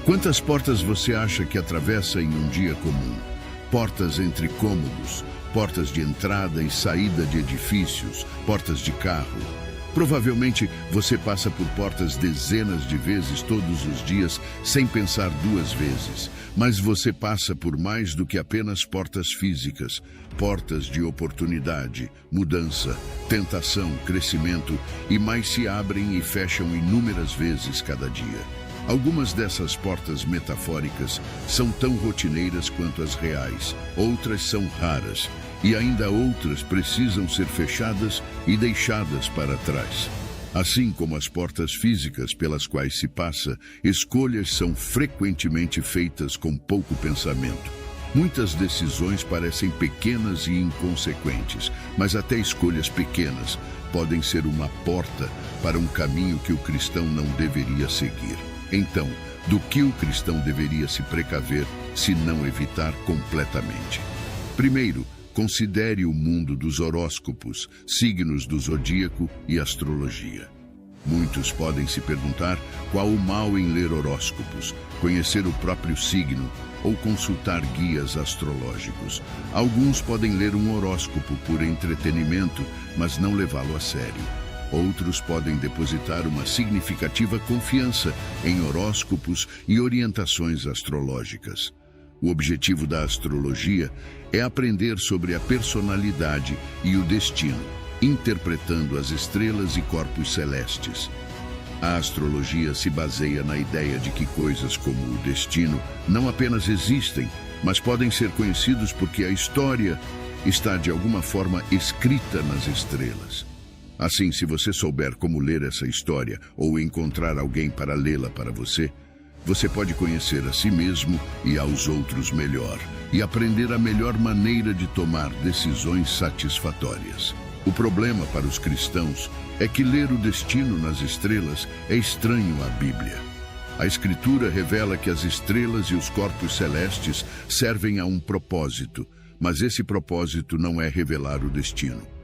Quantas portas você acha que atravessa em um dia comum? Portas entre cômodos, portas de entrada e saída de edifícios, portas de carro. Provavelmente você passa por portas dezenas de vezes todos os dias sem pensar duas vezes. Mas você passa por mais do que apenas portas físicas. Portas de oportunidade, mudança, tentação, crescimento e mais se abrem e fecham inúmeras vezes cada dia. Algumas dessas portas metafóricas são tão rotineiras quanto as reais, outras são raras. E ainda outras precisam ser fechadas e deixadas para trás. Assim como as portas físicas pelas quais se passa, escolhas são frequentemente feitas com pouco pensamento. Muitas decisões parecem pequenas e inconsequentes, mas até escolhas pequenas podem ser uma porta para um caminho que o cristão não deveria seguir. Então, do que o cristão deveria se precaver, se não evitar completamente? Primeiro, considere o mundo dos horóscopos, signos do zodíaco e astrologia. Muitos podem se perguntar qual o mal em ler horóscopos, conhecer o próprio signo ou consultar guias astrológicos. Alguns podem ler um horóscopo por entretenimento, mas não levá-lo a sério. Outros podem depositar uma significativa confiança em horóscopos e orientações astrológicas. O objetivo da astrologia é aprender sobre a personalidade e o destino, interpretando as estrelas e corpos celestes. A astrologia se baseia na ideia de que coisas como o destino não apenas existem, mas podem ser conhecidos porque a história está de alguma forma escrita nas estrelas. Assim, se você souber como ler essa história ou encontrar alguém para lê-la para você, você pode conhecer a si mesmo e aos outros melhor e aprender a melhor maneira de tomar decisões satisfatórias. O problema para os cristãos é que ler o destino nas estrelas é estranho à Bíblia. A Escritura revela que as estrelas e os corpos celestes servem a um propósito, mas esse propósito não é revelar o destino.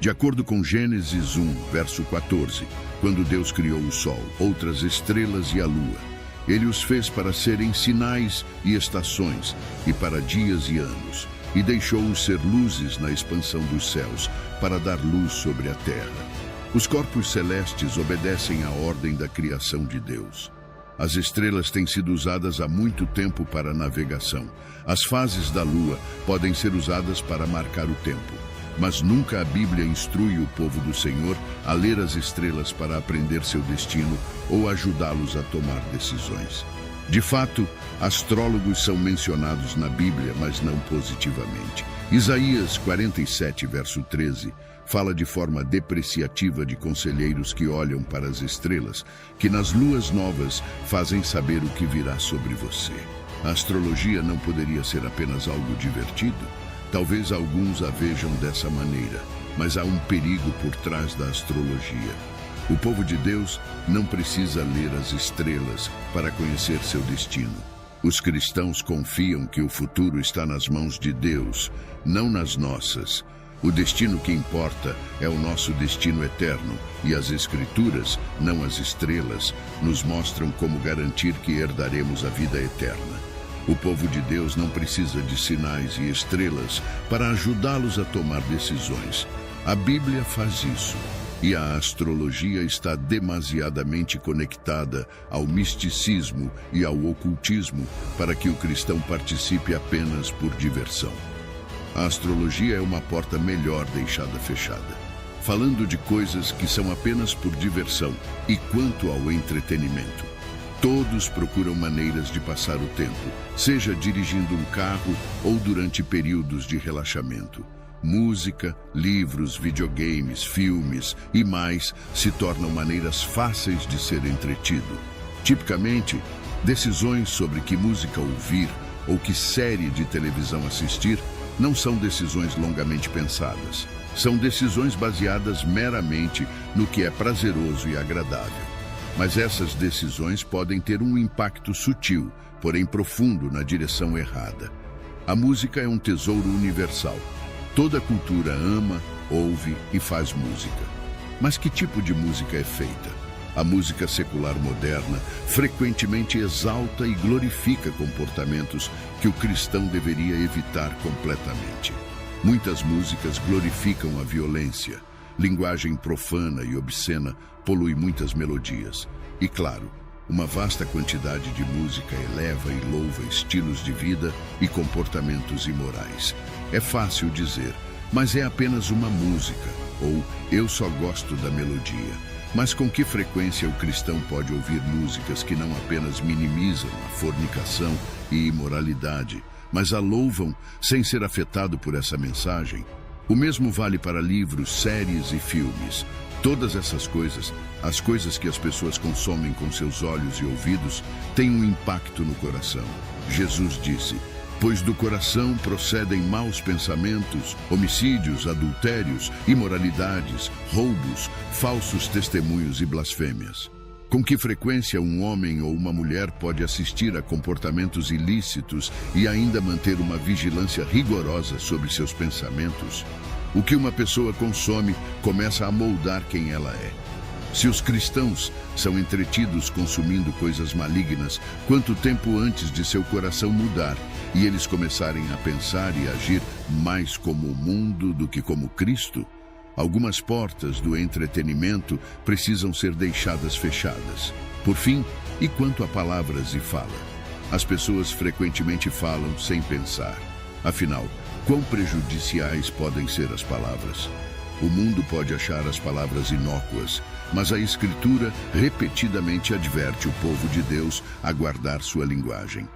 De acordo com Gênesis 1, verso 14, quando Deus criou o Sol, outras estrelas e a Lua, Ele os fez para serem sinais e estações, e para dias e anos, e deixou-os ser luzes na expansão dos céus, para dar luz sobre a terra. Os corpos celestes obedecem à ordem da criação de Deus. As estrelas têm sido usadas há muito tempo para navegação. As fases da Lua podem ser usadas para marcar o tempo. Mas nunca a Bíblia instrui o povo do Senhor a ler as estrelas para aprender seu destino ou ajudá-los a tomar decisões. De fato, astrólogos são mencionados na Bíblia, mas não positivamente. Isaías 47, verso 13, fala de forma depreciativa de conselheiros que olham para as estrelas, que nas luas novas fazem saber o que virá sobre você. A astrologia não poderia ser apenas algo divertido? Talvez alguns a vejam dessa maneira, mas há um perigo por trás da astrologia. O povo de Deus não precisa ler as estrelas para conhecer seu destino. Os cristãos confiam que o futuro está nas mãos de Deus, não nas nossas. O destino que importa é o nosso destino eterno, e as Escrituras, não as estrelas, nos mostram como garantir que herdaremos a vida eterna. O povo de Deus não precisa de sinais e estrelas para ajudá-los a tomar decisões. A Bíblia faz isso, e a astrologia está demasiadamente conectada ao misticismo e ao ocultismo para que o cristão participe apenas por diversão. A astrologia é uma porta melhor deixada fechada, falando de coisas que são apenas por diversão. E quanto ao entretenimento, todos procuram maneiras de passar o tempo, seja dirigindo um carro ou durante períodos de relaxamento. Música, livros, videogames, filmes e mais se tornam maneiras fáceis de ser entretido. Tipicamente, decisões sobre que música ouvir ou que série de televisão assistir não são decisões longamente pensadas. São decisões baseadas meramente no que é prazeroso e agradável. Mas essas decisões podem ter um impacto sutil, porém profundo na direção errada. A música é um tesouro universal. Toda cultura ama, ouve e faz música. Mas que tipo de música é feita? A música secular moderna frequentemente exalta e glorifica comportamentos que o cristão deveria evitar completamente. Muitas músicas glorificam a violência. Linguagem profana e obscena polui muitas melodias. E claro, uma vasta quantidade de música eleva e louva estilos de vida e comportamentos imorais. É fácil dizer, mas é apenas uma música, ou eu só gosto da melodia. Mas com que frequência o cristão pode ouvir músicas que não apenas minimizam a fornicação e imoralidade, mas a louvam sem ser afetado por essa mensagem? O mesmo vale para livros, séries e filmes. Todas essas coisas, as coisas que as pessoas consomem com seus olhos e ouvidos, têm um impacto no coração. Jesus disse: pois do coração procedem maus pensamentos, homicídios, adultérios, imoralidades, roubos, falsos testemunhos e blasfêmias. Com que frequência um homem ou uma mulher pode assistir a comportamentos ilícitos e ainda manter uma vigilância rigorosa sobre seus pensamentos? O que uma pessoa consome começa a moldar quem ela é. Se os cristãos são entretidos consumindo coisas malignas, quanto tempo antes de seu coração mudar e eles começarem a pensar e agir mais como o mundo do que como Cristo? Algumas portas do entretenimento precisam ser deixadas fechadas. Por fim, e quanto a palavras e fala? As pessoas frequentemente falam sem pensar. Afinal, quão prejudiciais podem ser as palavras? O mundo pode achar as palavras inócuas, mas a Escritura repetidamente adverte o povo de Deus a guardar sua linguagem.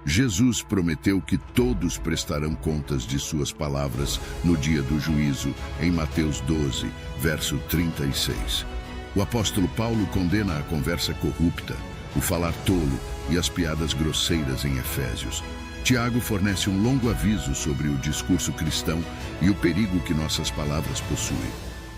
Jesus prometeu que todos prestarão contas de suas palavras no dia do juízo, em Mateus 12, verso 36. O apóstolo Paulo condena a conversa corrupta, o falar tolo e as piadas grosseiras em Efésios. Tiago fornece um longo aviso sobre o discurso cristão e o perigo que nossas palavras possuem.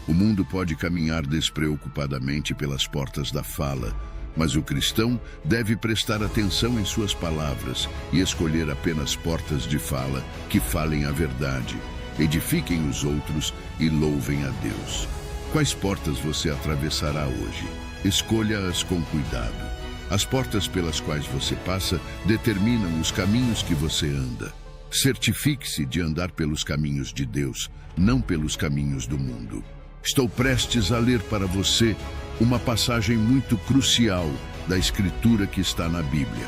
O mundo pode caminhar despreocupadamente pelas portas da fala, mas o cristão deve prestar atenção em suas palavras e escolher apenas portas de fala que falem a verdade, edifiquem os outros e louvem a Deus. Quais portas você atravessará hoje? Escolha-as com cuidado. As portas pelas quais você passa determinam os caminhos que você anda. Certifique-se de andar pelos caminhos de Deus, não pelos caminhos do mundo. Estou prestes a ler para você uma passagem muito crucial da Escritura que está na Bíblia.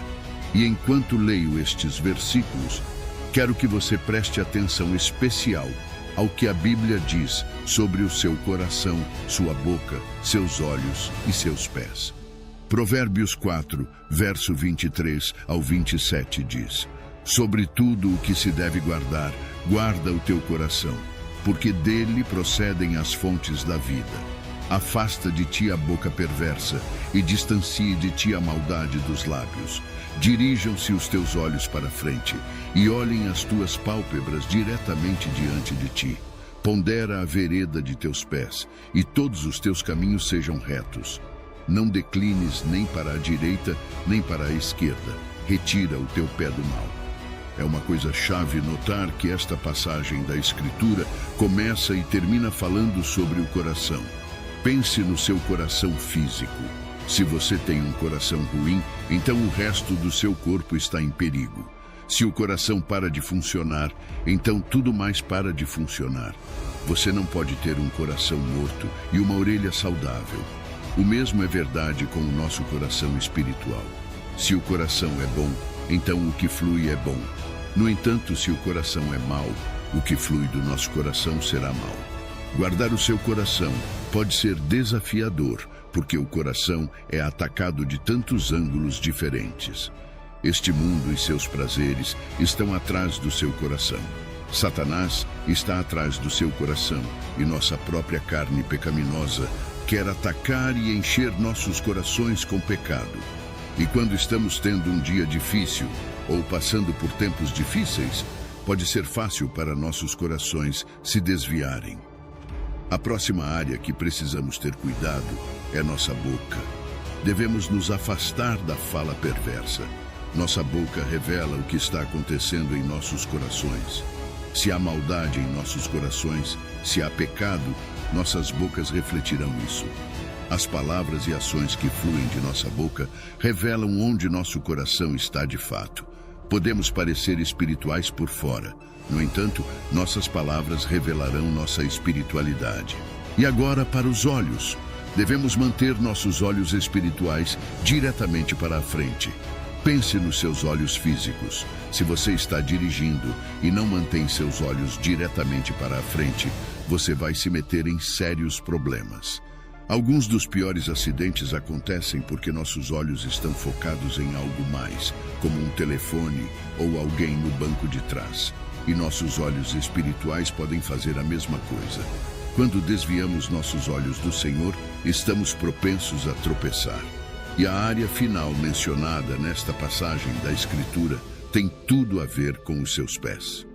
E enquanto leio estes versículos, quero que você preste atenção especial ao que a Bíblia diz sobre o seu coração, sua boca, seus olhos e seus pés. Provérbios 4, verso 23 ao 27 diz: sobre tudo o que se deve guardar, guarda o teu coração, porque dele procedem as fontes da vida. Afasta de ti a boca perversa e distancie de ti a maldade dos lábios. Dirijam-se os teus olhos para a frente e olhem as tuas pálpebras diretamente diante de ti. Pondera a vereda de teus pés e todos os teus caminhos sejam retos. Não declines nem para a direita, nem para a esquerda. Retira o teu pé do mal. É uma coisa chave notar que esta passagem da Escritura começa e termina falando sobre o coração. Pense no seu coração físico. Se você tem um coração ruim, então o resto do seu corpo está em perigo. Se o coração para de funcionar, então tudo mais para de funcionar. Você não pode ter um coração morto e uma orelha saudável. O mesmo é verdade com o nosso coração espiritual. Se o coração é bom, então o que flui é bom. No entanto, se o coração é mau, o que flui do nosso coração será mau. Guardar o seu coração pode ser desafiador, porque o coração é atacado de tantos ângulos diferentes. Este mundo e seus prazeres estão atrás do seu coração. Satanás está atrás do seu coração e nossa própria carne pecaminosa quer atacar e encher nossos corações com pecado. E quando estamos tendo um dia difícil ou passando por tempos difíceis, pode ser fácil para nossos corações se desviarem. A próxima área que precisamos ter cuidado é nossa boca. Devemos nos afastar da fala perversa. Nossa boca revela o que está acontecendo em nossos corações. Se há maldade em nossos corações, se há pecado, nossas bocas refletirão isso. As palavras e ações que fluem de nossa boca revelam onde nosso coração está de fato. Podemos parecer espirituais por fora, no entanto, nossas palavras revelarão nossa espiritualidade. E agora, para os olhos. Devemos manter nossos olhos espirituais diretamente para a frente. Pense nos seus olhos físicos. Se você está dirigindo e não mantém seus olhos diretamente para a frente, você vai se meter em sérios problemas. Alguns dos piores acidentes acontecem porque nossos olhos estão focados em algo mais, como um telefone ou alguém no banco de trás. E nossos olhos espirituais podem fazer a mesma coisa. Quando desviamos nossos olhos do Senhor, estamos propensos a tropeçar. E a área final mencionada nesta passagem da Escritura tem tudo a ver com os seus pés.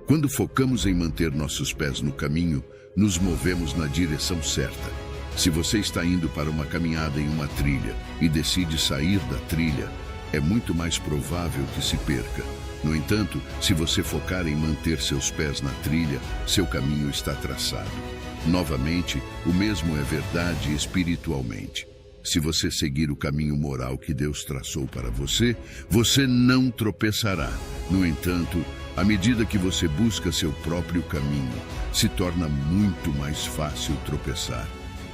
Quando focamos em manter nossos pés no caminho, nos movemos na direção certa. Se você está indo para uma caminhada em uma trilha e decide sair da trilha, é muito mais provável que se perca. No entanto, se você focar em manter seus pés na trilha, seu caminho está traçado. Novamente, o mesmo é verdade espiritualmente. Se você seguir o caminho moral que Deus traçou para você, você não tropeçará. No entanto, à medida que você busca seu próprio caminho, se torna muito mais fácil tropeçar.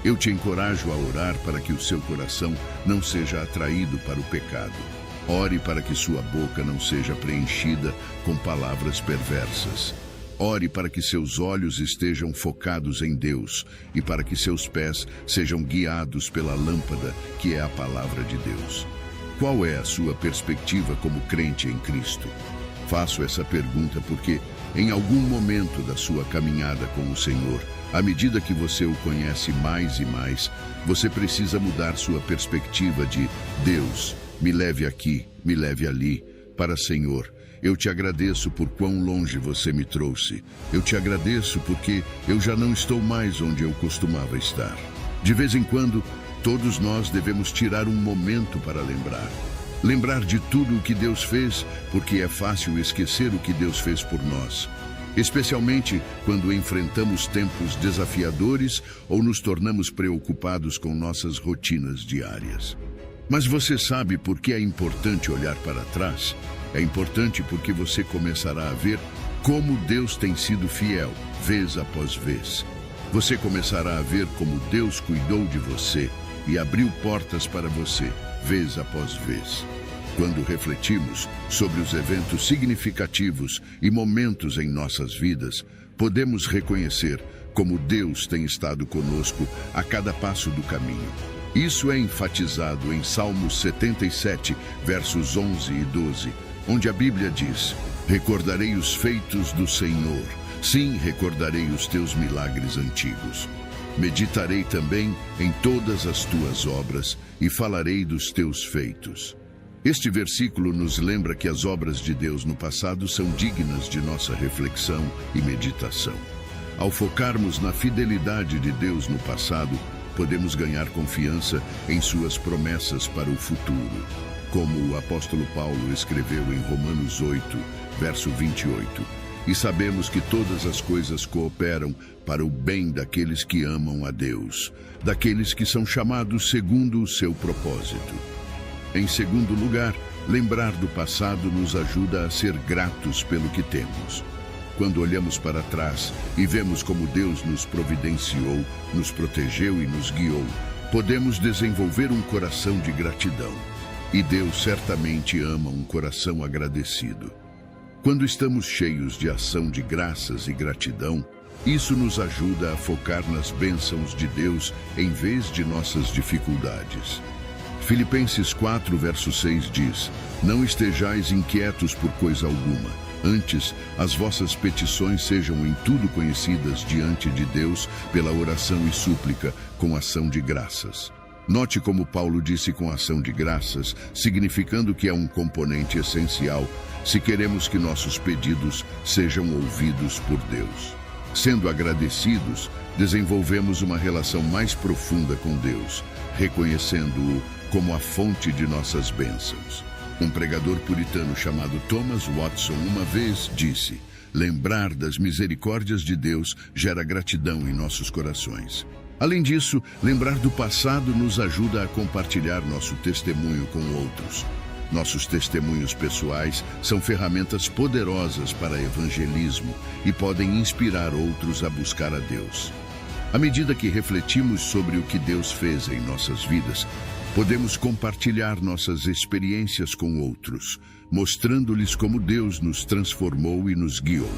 Eu te encorajo a orar para que o seu coração não seja atraído para o pecado. Ore para que sua boca não seja preenchida com palavras perversas. Ore para que seus olhos estejam focados em Deus e para que seus pés sejam guiados pela lâmpada que é a palavra de Deus. Qual é a sua perspectiva como crente em Cristo? Faço essa pergunta porque, em algum momento da sua caminhada com o Senhor, à medida que você o conhece mais e mais, você precisa mudar sua perspectiva de Deus, me leve aqui, me leve ali, para Senhor. Eu te agradeço por quão longe você me trouxe. Eu te agradeço porque eu já não estou mais onde eu costumava estar. De vez em quando, todos nós devemos tirar um momento para lembrar. Lembrar de tudo o que Deus fez, porque é fácil esquecer o que Deus fez por nós. Especialmente quando enfrentamos tempos desafiadores ou nos tornamos preocupados com nossas rotinas diárias. Mas você sabe por que é importante olhar para trás? É importante porque você começará a ver como Deus tem sido fiel, vez após vez. Você começará a ver como Deus cuidou de você e abriu portas para você, vez após vez. Quando refletimos sobre os eventos significativos e momentos em nossas vidas, podemos reconhecer como Deus tem estado conosco a cada passo do caminho. Isso é enfatizado em Salmos 77, versos 11 e 12, onde a Bíblia diz: recordarei os feitos do Senhor, sim, recordarei os teus milagres antigos. Meditarei também em todas as tuas obras e falarei dos teus feitos. Este versículo nos lembra que as obras de Deus no passado são dignas de nossa reflexão e meditação. Ao focarmos na fidelidade de Deus no passado, podemos ganhar confiança em suas promessas para o futuro. Como o apóstolo Paulo escreveu em Romanos 8, verso 28, e sabemos que todas as coisas cooperam para o bem daqueles que amam a Deus, daqueles que são chamados segundo o seu propósito. Em segundo lugar, lembrar do passado nos ajuda a ser gratos pelo que temos. Quando olhamos para trás e vemos como Deus nos providenciou, nos protegeu e nos guiou, podemos desenvolver um coração de gratidão. E Deus certamente ama um coração agradecido. Quando estamos cheios de ação de graças e gratidão, isso nos ajuda a focar nas bênçãos de Deus em vez de nossas dificuldades. Filipenses 4, verso 6 diz: não estejais inquietos por coisa alguma, antes as vossas petições sejam em tudo conhecidas diante de Deus pela oração e súplica com ação de graças. Note como Paulo disse com ação de graças, significando que é um componente essencial se queremos que nossos pedidos sejam ouvidos por Deus. Sendo agradecidos, desenvolvemos uma relação mais profunda com Deus, reconhecendo-o como a fonte de nossas bênçãos. Um pregador puritano chamado Thomas Watson uma vez disse: lembrar das misericórdias de Deus gera gratidão em nossos corações. Além disso, lembrar do passado nos ajuda a compartilhar nosso testemunho com outros. Nossos testemunhos pessoais são ferramentas poderosas para evangelismo e podem inspirar outros a buscar a Deus. À medida que refletimos sobre o que Deus fez em nossas vidas, podemos compartilhar nossas experiências com outros, mostrando-lhes como Deus nos transformou e nos guiou.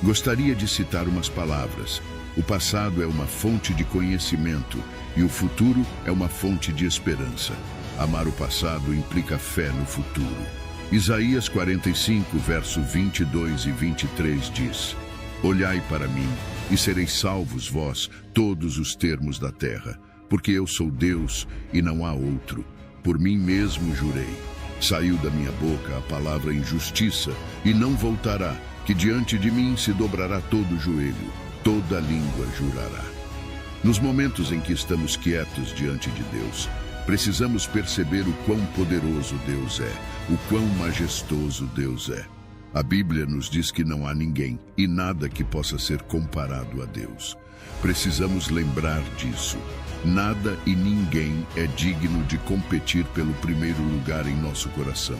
Gostaria de citar umas palavras. O passado é uma fonte de conhecimento e o futuro é uma fonte de esperança. Amar o passado implica fé no futuro. Isaías 45, verso 22 e 23 diz: Olhai para mim, e sereis salvos vós, todos os termos da terra, porque eu sou Deus e não há outro. Por mim mesmo jurei. Saiu da minha boca a palavra injustiça, e não voltará, que diante de mim se dobrará todo o joelho, toda língua jurará. Nos momentos em que estamos quietos diante de Deus, precisamos perceber o quão poderoso Deus é, o quão majestoso Deus é. A Bíblia nos diz que não há ninguém e nada que possa ser comparado a Deus. Precisamos lembrar disso. Nada e ninguém é digno de competir pelo primeiro lugar em nosso coração.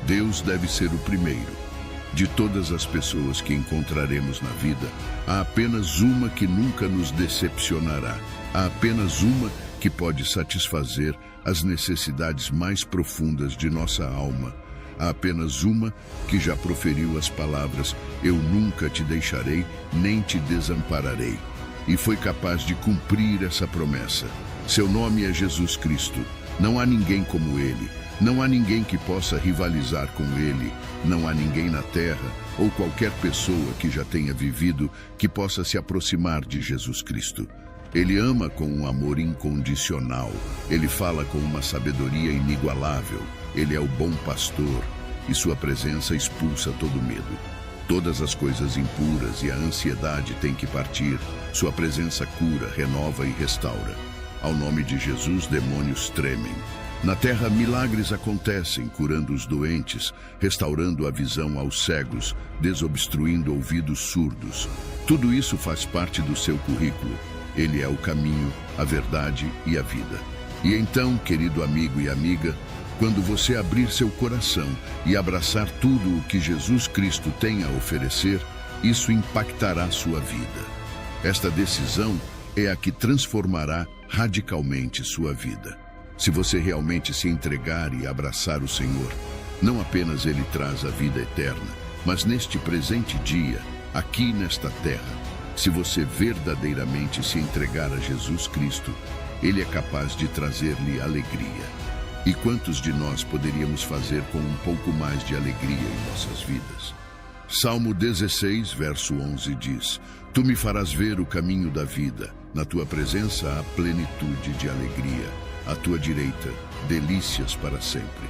Deus deve ser o primeiro. De todas as pessoas que encontraremos na vida, há apenas uma que nunca nos decepcionará. Há apenas uma que pode satisfazer as necessidades mais profundas de nossa alma. Há apenas uma que já proferiu as palavras: Eu nunca te deixarei, nem te desampararei. E foi capaz de cumprir essa promessa. Seu nome é Jesus Cristo. Não há ninguém como Ele. Não há ninguém que possa rivalizar com Ele. Não há ninguém na terra ou qualquer pessoa que já tenha vivido que possa se aproximar de Jesus Cristo. Ele ama com um amor incondicional. Ele fala com uma sabedoria inigualável. Ele é o bom pastor e sua presença expulsa todo medo. Todas as coisas impuras e a ansiedade têm que partir. Sua presença cura, renova e restaura. Ao nome de Jesus, demônios tremem. Na terra, milagres acontecem, curando os doentes, restaurando a visão aos cegos, desobstruindo ouvidos surdos. Tudo isso faz parte do seu currículo. Ele é o caminho, a verdade e a vida. E então, querido amigo e amiga, quando você abrir seu coração e abraçar tudo o que Jesus Cristo tem a oferecer, isso impactará sua vida. Esta decisão é a que transformará radicalmente sua vida. Se você realmente se entregar e abraçar o Senhor, não apenas Ele traz a vida eterna, mas neste presente dia, aqui nesta terra, se você verdadeiramente se entregar a Jesus Cristo, Ele é capaz de trazer-lhe alegria. E quantos de nós poderíamos fazer com um pouco mais de alegria em nossas vidas? Salmo 16, verso 11 diz: Tu me farás ver o caminho da vida, na tua presença há plenitude de alegria, à tua direita, delícias para sempre.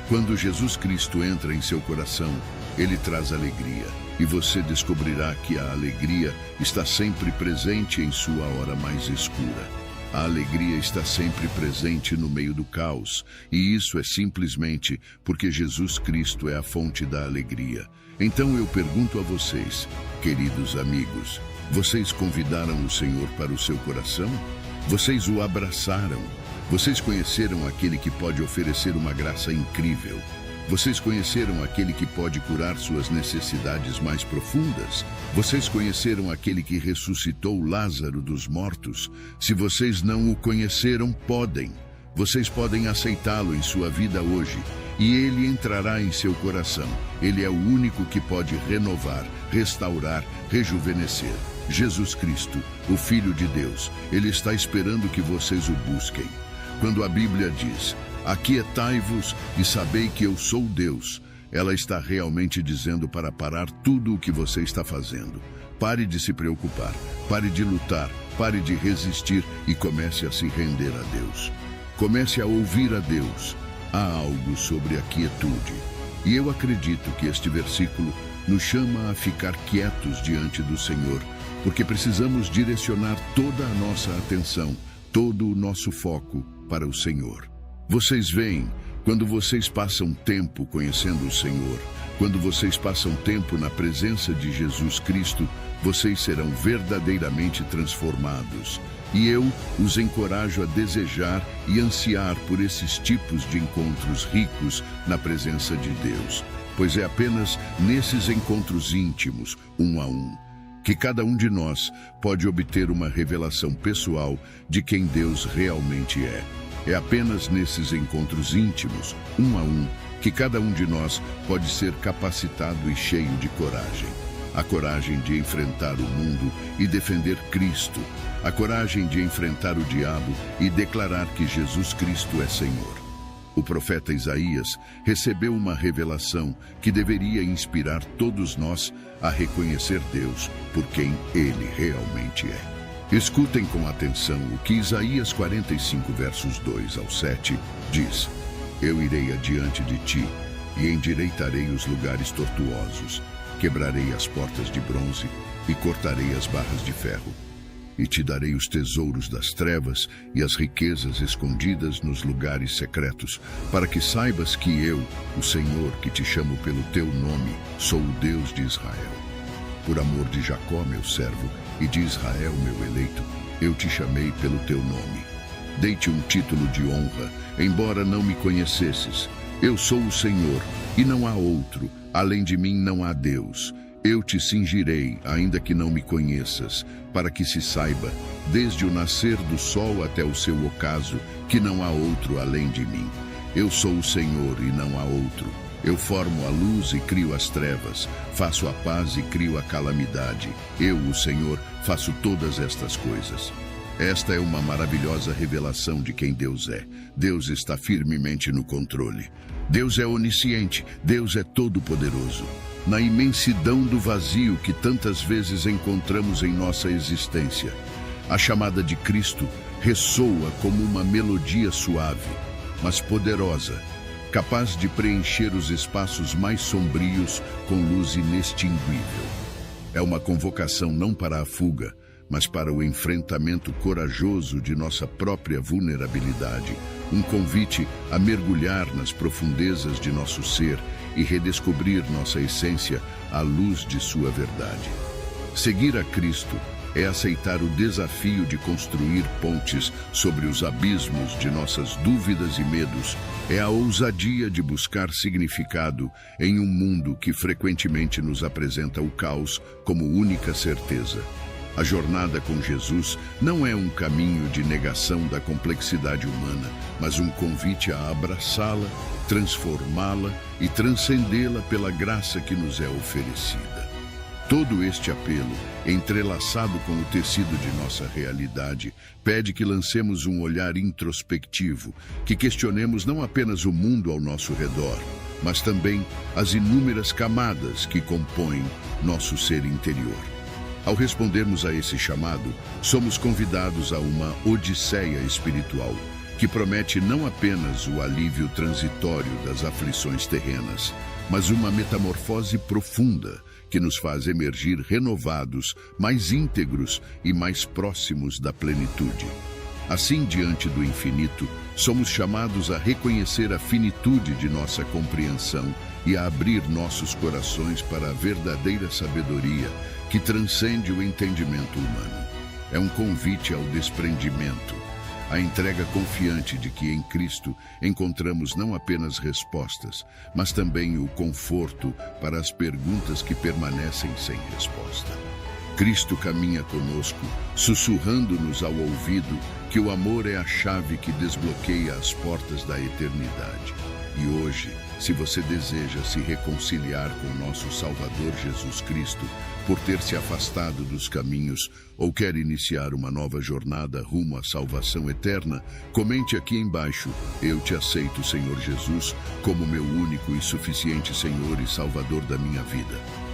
Quando Jesus Cristo entra em seu coração, Ele traz alegria, e você descobrirá que a alegria está sempre presente em sua hora mais escura. A alegria está sempre presente no meio do caos, e isso é simplesmente porque Jesus Cristo é a fonte da alegria. Então eu pergunto a vocês, queridos amigos, vocês convidaram o Senhor para o seu coração? Vocês o abraçaram? Vocês conheceram aquele que pode oferecer uma graça incrível? Vocês conheceram aquele que pode curar suas necessidades mais profundas? Vocês conheceram aquele que ressuscitou Lázaro dos mortos? Se vocês não o conheceram, podem. Vocês podem aceitá-lo em sua vida hoje, e ele entrará em seu coração. Ele é o único que pode renovar, restaurar, rejuvenescer. Jesus Cristo, o Filho de Deus, Ele está esperando que vocês o busquem. Quando a Bíblia diz: Aquietai-vos e sabei que eu sou Deus, ela está realmente dizendo para parar tudo o que você está fazendo. Pare de se preocupar, pare de lutar, pare de resistir e comece a se render a Deus. Comece a ouvir a Deus. Há algo sobre a quietude. E eu acredito que este versículo nos chama a ficar quietos diante do Senhor, porque precisamos direcionar toda a nossa atenção, todo o nosso foco para o Senhor. Vocês veem, quando vocês passam tempo conhecendo o Senhor, quando vocês passam tempo na presença de Jesus Cristo, vocês serão verdadeiramente transformados. E eu os encorajo a desejar e ansiar por esses tipos de encontros ricos na presença de Deus, pois é apenas nesses encontros íntimos, um a um, que cada um de nós pode obter uma revelação pessoal de quem Deus realmente é. É apenas nesses encontros íntimos, um a um, que cada um de nós pode ser capacitado e cheio de coragem. A coragem de enfrentar o mundo e defender Cristo. A coragem de enfrentar o diabo e declarar que Jesus Cristo é Senhor. O profeta Isaías recebeu uma revelação que deveria inspirar todos nós a reconhecer Deus por quem Ele realmente é. Escutem com atenção o que Isaías 45, versos 2 ao 7 diz: Eu irei adiante de ti e endireitarei os lugares tortuosos, quebrarei as portas de bronze e cortarei as barras de ferro. E te darei os tesouros das trevas e as riquezas escondidas nos lugares secretos, para que saibas que eu, o Senhor, que te chamo pelo teu nome, sou o Deus de Israel. Por amor de Jacó, meu servo, e de Israel, meu eleito, eu te chamei pelo teu nome. Dei-te um título de honra, embora não me conhecesses. Eu sou o Senhor, e não há outro. Além de mim não há Deus. Eu te cingirei, ainda que não me conheças, para que se saiba, desde o nascer do sol até o seu ocaso, que não há outro além de mim. Eu sou o Senhor e não há outro. Eu formo a luz e crio as trevas, faço a paz e crio a calamidade. Eu, o Senhor, faço todas estas coisas. Esta é uma maravilhosa revelação de quem Deus é. Deus está firmemente no controle. Deus é onisciente, Deus é todo-poderoso. Na imensidão do vazio que tantas vezes encontramos em nossa existência, a chamada de Cristo ressoa como uma melodia suave, mas poderosa, capaz de preencher os espaços mais sombrios com luz inextinguível. É uma convocação não para a fuga, mas para o enfrentamento corajoso de nossa própria vulnerabilidade, um convite a mergulhar nas profundezas de nosso ser e redescobrir nossa essência à luz de sua verdade. Seguir a Cristo é aceitar o desafio de construir pontes sobre os abismos de nossas dúvidas e medos, é a ousadia de buscar significado em um mundo que frequentemente nos apresenta o caos como única certeza. A jornada com Jesus não é um caminho de negação da complexidade humana, mas um convite a abraçá-la, transformá-la e transcendê-la pela graça que nos é oferecida. Todo este apelo, entrelaçado com o tecido de nossa realidade, pede que lancemos um olhar introspectivo, que questionemos não apenas o mundo ao nosso redor, mas também as inúmeras camadas que compõem nosso ser interior. Ao respondermos a esse chamado, somos convidados a uma odisseia espiritual, que promete não apenas o alívio transitório das aflições terrenas, mas uma metamorfose profunda que nos faz emergir renovados, mais íntegros e mais próximos da plenitude. Assim, diante do infinito, somos chamados a reconhecer a finitude de nossa compreensão e a abrir nossos corações para a verdadeira sabedoria que transcende o entendimento humano. É um convite ao desprendimento, a entrega confiante de que em Cristo encontramos não apenas respostas, mas também o conforto para as perguntas que permanecem sem resposta. Cristo caminha conosco, sussurrando-nos ao ouvido que o amor é a chave que desbloqueia as portas da eternidade. E hoje, se você deseja se reconciliar com nosso Salvador Jesus Cristo, por ter se afastado dos caminhos ou quer iniciar uma nova jornada rumo à salvação eterna, comente aqui embaixo: eu te aceito, Senhor Jesus, como meu único e suficiente Senhor e Salvador da minha vida.